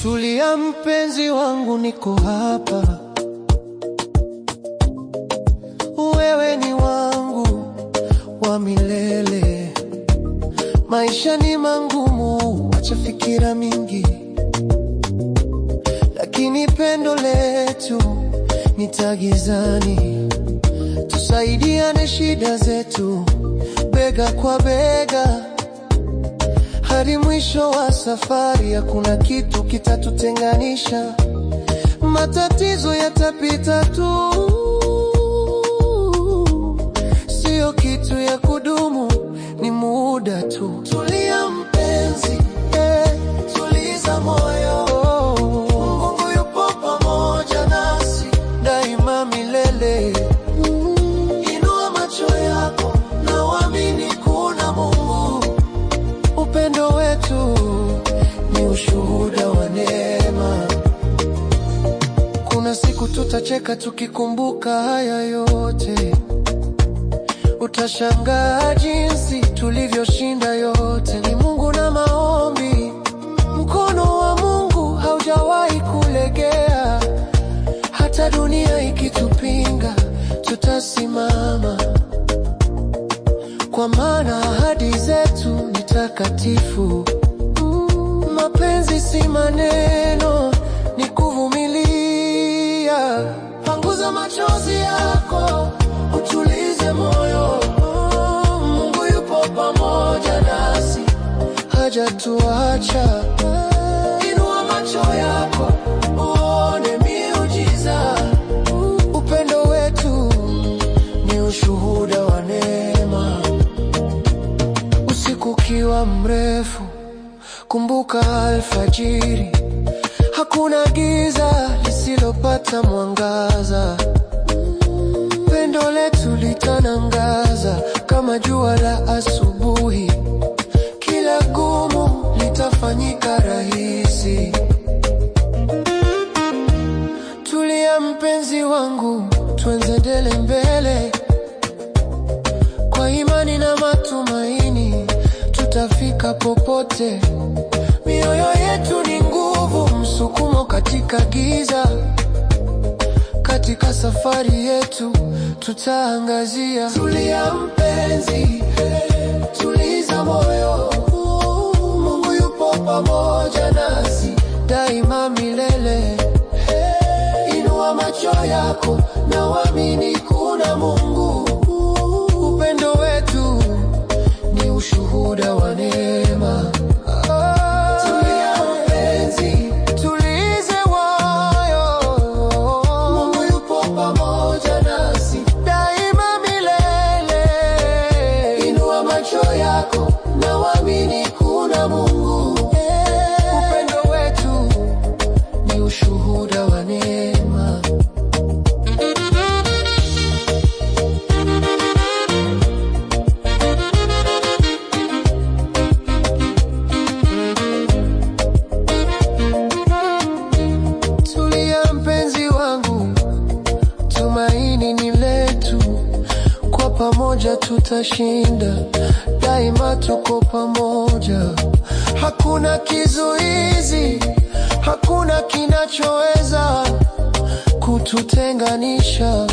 Tulia mpenzi wangu, niko hapa. Wewe ni wangu wa milele. Maisha ni mangumu, acha fikira mingi, lakini pendo letu ni taa gizani. Tusaidiane shida zetu, bega kwa bega, hadi mwisho wa safari. Hakuna kitu kitatutenganisha, matatizo yatapita tu, sio kitu ya kudumu, ni muda tu. Tulia mpenzi, tuliza moyo. Mungu yupo pamoja nasi daima milele. Inua macho yako na uamini kuna Mungu. Upendo wetu ni ushuhuda wa neema. Kuna siku tutacheka tukikumbuka haya yote. Utashangaa jinsi tulivyoshinda yote. Ni Mungu na maombi. Mkono wa Mungu haujawahi kulegea. Hata dunia ikitupinga, tutasimama, kwa maana ahadi zetu ni takatifu. Mapenzi si maneno, ni kuvumilia. Panguza machozi yako, utulize moyo. Mungu yupo pamoja nasi, hajatuacha. Inua macho yako uone miujiza. Upendo wetu ni ushuhuda wa neema. Usiku ukiwa mrefu, kumbuka alfajiri. Hakuna giza lisilopata mwangaza. Pendo letu litanangaza kama jua la asubuhi. Kila gumu litafanyika rahisi. Tulia mpenzi wangu, tuendelee mbele. Kwa imani na matumaini, tutafika popote. Mioyo yetu ni nguvu, msukumo katika giza. Katika safari yetu tutaangazia. Tulia mpenzi, tuliza moyo. Mungu yupo pamoja nasi daima milele. Inua macho yako na uamini kuna Mungu. Upendo wetu ni ushuhuda wa neema. Tulia mpenzi, tulize moyo. Mungu yupo pamoja nasi daima milele. Inua macho yako na uamini kuna Mungu. Upendo wetu ni ushuhuda wa neema. Tumaini ni letu, kwa pamoja tutashinda. Daima tuko pamoja, hakuna kizuizi, hakuna kinachoweza kututenganisha.